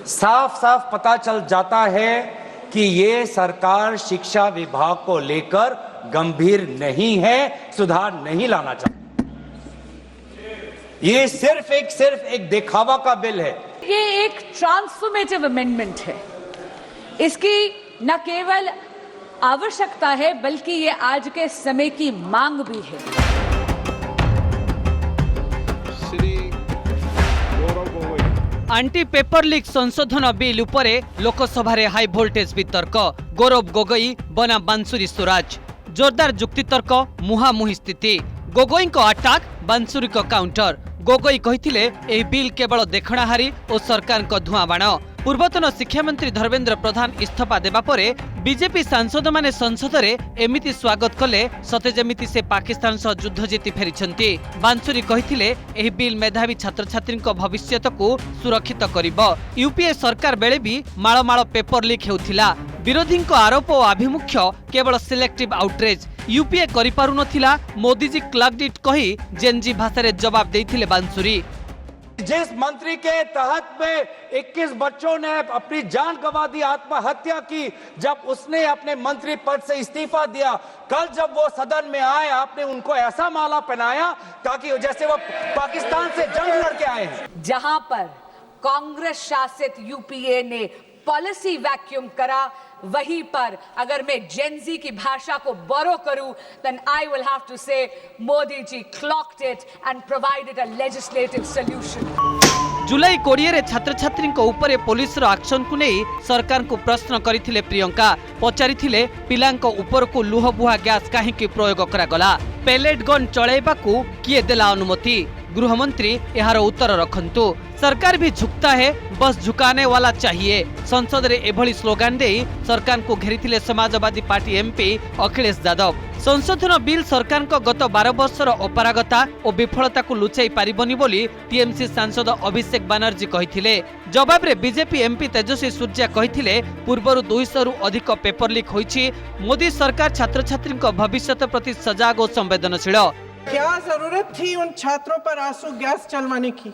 साफ साफ पता चल जाता है कि ये सरकार शिक्षा विभाग को लेकर गंभीर नहीं है, सुधार नहीं लाना चाहती। ये सिर्फ एक दिखावा का बिल है। ये एक ट्रांसफॉर्मेटिव अमेंडमेंट है। इसकी न केवल आवश्यकता है बल्कि ये आज के समय की मांग भी है। आंटी पेपर लीक संशोधन बिल उपरे लोकसभा रे हाई वोल्टेज वितर्क। गौरव गोगोई बना बांसुरी स्वराज। जोरदार जुक्तितर्क, मुहामुही स्थिति। गोगोई को अटैक, बांसुरी को काउंटर। गोगोई कहिथिले एही बिल केवल देखणाहारी और सरकार को धुआं बाण। पूर्वतन शिक्षा मंत्री धर्मेंद्र प्रधान इस्तीफा देबा परे बीजेपी सांसद माने संसद रे एमिति स्वागत कले सते जेमिति से पाकिस्तान सह युद्ध जीति फेरिछंती। बांसुरी कहिथिले एही बिल मेधावी छात्र छात्री भविष्यत को सुरक्षित करिबो। यूपीए सरकार बेले भी माळ पेपर लीक हेउथिला। विरोधी आरोप और आभिमुख्य केवल सिलेक्टिव आउटरेज। यूपीए करि पारु नथिला, मोदी जी क्लग्ड इट कही जेनजी भाषा रे जवाब देथिले बांसुरी। जिस मंत्री के तहत में 21 बच्चों ने अपनी जान गंवा दी, आत्महत्या की, जब उसने अपने मंत्री पद से इस्तीफा दिया, कल जब वो सदन में आए आपने उनको ऐसा माला पहनाया ताकि जैसे वो पाकिस्तान से जंग लड़के आए हैं। जहां पर कांग्रेस शासित यूपीए ने पॉलिसी वैक्यूम करा, वहीं पर अगर मैं जेनजी की भाषा को बोरो करूं, then I will have to say Modi ji clocked it and provided a legislative solution। जुलाई 20 रे छात्र छात्री उपरे पुलिस रो एक्शन को नहीं सरकार को प्रश्न करथिले प्रियंका। पचारिथिले पिलांको ऊपर को लुहबुहा गैस काहे की प्रयोग करा गला, पेलेट गन चलाइबा को किए देला अनुमति। गृहमंत्री यार उत्तर रखंतु। सरकार भी झुकता है, बस झुकाने वाला चाहिए। संसद रे एभली स्लोगान दे सरकार को घेरिथिले समाजवादी पार्टी एमपी अखिलेश यादव। संशोधन बिल सरकार को गत 12 वर्षर अपरागता और विफलता को लुचाई पारिबनी बोली टीएमसी सांसद अभिषेक बनर्जी कहिथिले। जवाब रे बीजेपी एमपी तेजस्वी सूर्या कहिथिले पूर्वरु 200 रु अधिक पेपर लीक होईछि। मोदी सरकार छात्र छात्री भविष्य प्रति सजग और संवेदनशील। क्या जरूरत थी उन छात्रों पर आंसू गैस चलवाने की,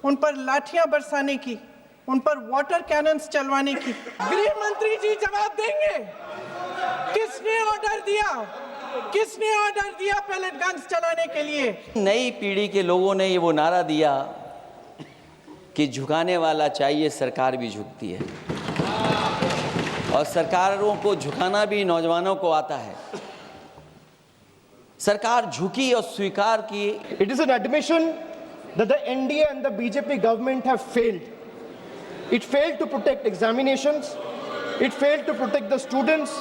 उन पर लाठियां बरसाने की, उन पर वाटर कैनन्स चलवाने की? गृह मंत्री जी जवाब देंगे, किसने ऑर्डर दिया, किसने ऑर्डर दिया पैलेट गन्स चलाने के लिए? नई पीढ़ी के लोगों ने ये वो नारा दिया कि झुकाने वाला चाहिए, सरकार भी झुकती है और सरकारों को झुकाना भी नौजवानों को आता है। सरकार झुकी और स्वीकार की। It is an admission that the NDA and the BJP government have failed. It failed to protect examinations. It failed to protect the students.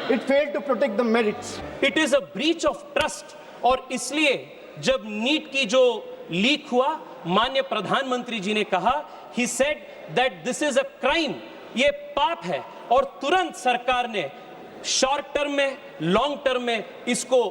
It failed to protect the merits. It is a breach of trust और इसलिए जब NEET की जो leak हुआ, माननीय प्रधानमंत्री जी ने कहा, he said that this is a crime, ये पाप है, और तुरंत सरकार ने शॉर्ट टर्म में, लॉन्ग टर्म में इसको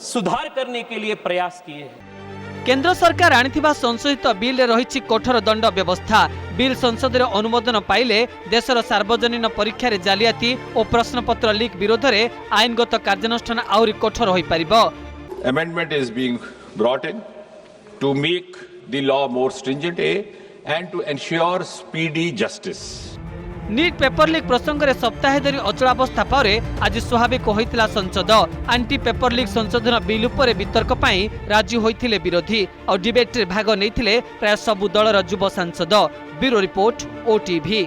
सुधार करने के लिए प्रयास किए हैं। केंद्र सरकार आनिथिबा संशोधित बिल रे रहिछि कठोर दंड व्यवस्था। बिल संसद रे अनुमोदन पाइले देशर सार्वजनीन परीक्षा रे जालियाती और प्रश्नपत्र लीक विरोध रे आईनगत कार्यानुष्ठान आउरी कठोर होई परिबो। Amendment is being brought in to make the law more stringent and to ensure speedy justice। NEET paper leak प्रसंग में सप्ताह धरी अचलावस्था पर आज स्वाभाविक होइतिला संसद। आंटी पेपर लीक संशोधन बिल उपरे वितर्क पई राजी होइतिले विरोधी और डिबेट रे भाग नैथिले प्राय सबु दलर युवा सांसद। Bureau report, OTV.